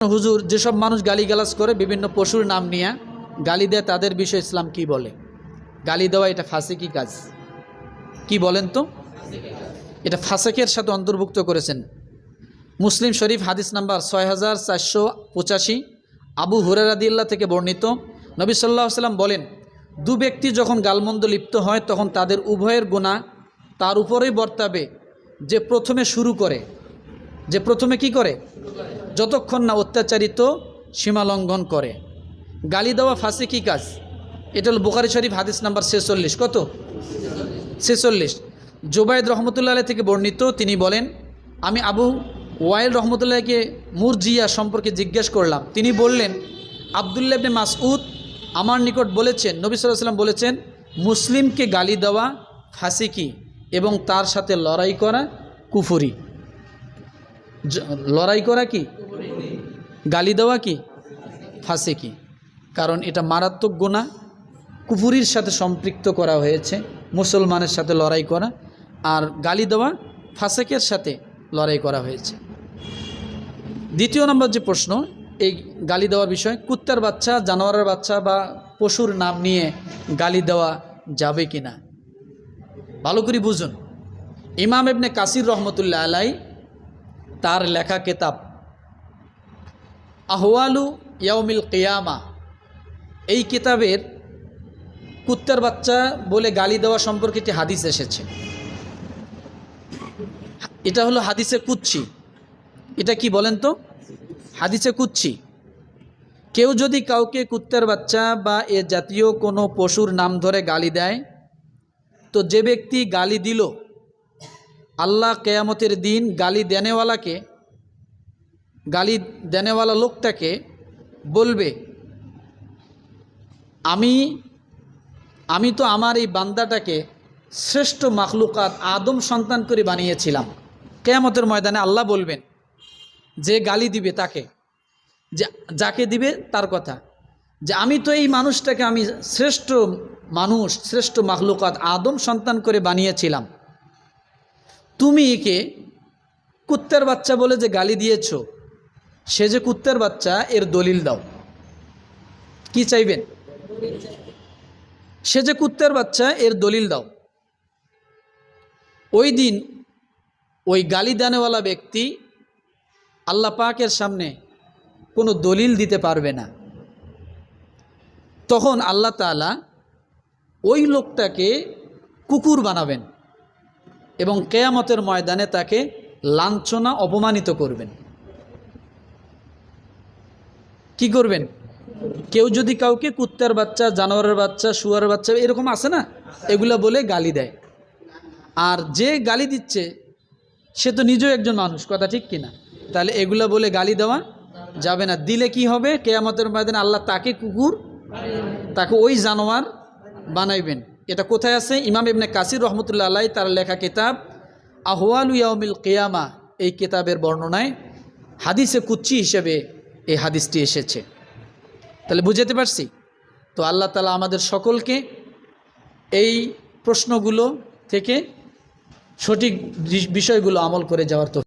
হুজুর, যেসব মানুষ গালিগালাজ করে বিভিন্ন পশুর নাম নিয়ে গালি দেয় তাদের বিষয়ে ইসলাম কি বলে? গালি দেওয়া এটা ফাসিকি কাজ। কি বলেন তো? এটা ফাসেকের সাথে অন্তর্ভুক্ত করেছেন। মুসলিম শরীফ হাদিস নাম্বার 6485, আবু হুরায়রা রাদিয়াল্লাহু থেকে বর্ণিত, নবী সাল্লাল্লাহু আলাইহি ওয়াসাল্লাম বলেন, দু ব্যক্তি যখন গালমন্দ লিপ্ত হয় তখন তাদের উভয়ের গুনাহ তার উপরেই বর্তাবে যে প্রথমে শুরু করে, যে প্রথমে কি করে, যতক্ষণ না অত্যাচারিত সীমালঙ্ঘন করে। গালি দেওয়া ফাসিকি কাজ। এটা হল বুখারী শরীফ হাদিস নাম্বার 46। কত? 46। জুবাইদ রহমতুল্লাহ আলাইহি থেকে বর্ণিত, তিনি বলেন, আমি আবু ওয়াইল রহমতুল্লাহকে মুরজিয়া সম্পর্কে জিজ্ঞেস করলাম। তিনি বললেন, আব্দুল্লাহ ইবনে মাসউদ আমার নিকট বলেছেন, নবী সাল্লাল্লাহু আলাইহি ওয়াসাল্লাম বলেছেন, মুসলিমকে গালি দেওয়া ফাসিকি এবং তার সাথে লড়াই করা কুফরি। লড়াই করা কি? গালি দেওয়া কি? ফাসিকি। কারণ এটা মারাত্মক গুনাহ, কুফরির সাথে সম্পৃক্ত করা হয়েছে মুসলমানের সাথে লড়াই করা, আর গালি দেওয়া ফাসিকের সাথে লড়াই করা হয়েছে। দ্বিতীয় নম্বর যে প্রশ্ন এই গালি দেওয়ার বিষয়, কুত্তার বাচ্চা, জানোয়ারের বাচ্চা বা পশুর নাম নিয়ে গালি দেওয়া যাবে কি না? ভালো করে বুঝুন। ইমাম ইবনে কাসির রহমতুল্লাহ আলাইহি তার লেখা কিতাব আহওয়ালু ইয়াউমিল কিয়ামা, এই কিতাবের কুত্তার বাচ্চা বলে গালি দেওয়া সম্পর্কে একটি হাদিস এসেছে। এটা হলো হাদিসে কুচ্ছি। এটা কি বলেন তো? হাদিসে কুচ্ছি। কেউ যদি কাউকে কুত্তার বাচ্চা বা এ জাতীয় কোনো পশুর নাম ধরে গালি দেয়, তো যে ব্যক্তি গালি দিল, আল্লাহ কিয়ামতের দিন গালি দেনেওয়ালা লোকটাকে বলবে, আমি তো আমার এই বান্দাটাকে শ্রেষ্ঠ মাখলুকাত আদম সন্তান করে বানিয়েছিলাম। কিয়ামতের ময়দানে আল্লাহ বলবেন, যে গালি দিবে তাকে, যাকে দিবে তার কথা, যে আমি তো এই মানুষটাকে আমি শ্রেষ্ঠ মানুষ, শ্রেষ্ঠ মাখলুকাত আদম সন্তান করে বানিয়েছিলাম, তুমি একে কুত্তার বাচ্চা বলে যে গালি দিয়েছ, সে যে কুত্তার বাচ্চা এর দলিল দাও। কি চাইবেন? সে যে কুত্তার বাচ্চা এর দলিল দাও। ওই দিন ওই গালি দানেওয়ালা ব্যক্তি আল্লাহ পাকের সামনে কোনো দলিল দিতে পারবে না। তখন আল্লাহ তাআলা ওই লোকটাকে কুকুর বানাবেন এবং কিয়ামতের ময়দানে তাকে লাঞ্ছনা অপমানিত করবেন। কি করবেন? কেউ যদি কাউকে কুত্তার বাচ্চা, জানোয়ারের বাচ্চা, শুয়ারের বাচ্চা এরকম আছে না, এগুলা বলে গালি দেয়, আর যে গালি দিচ্ছে সে তো নিজেও একজন মানুষ, কথা ঠিক কিনা? তাহলে এগুলা বলে গালি দেওয়া যাবে না। দিলে কি হবে? কিয়ামতের ময়দানে আল্লাহ তাকে কুকুর, তাকে ওই জানোয়ার বানাইবেন। এটা কোথায় আছে? ইমাম ইবনে কাসির রহমতুল্লাহ আলাইহি তার লেখা কিতাব আহওয়ালু ইয়াউমিল কিয়ামা, এই কিতাবের বর্ণনায় হাদিসে কুচ্চি হিসেবে এই হাদিসটি এসেছে। তাহলে বুঝতে পারছি তো? আল্লাহ তাআলা আমাদের সকলকে এই প্রশ্নগুলো থেকে সঠিক বিষয়গুলো আমল করে যাওয়ার তো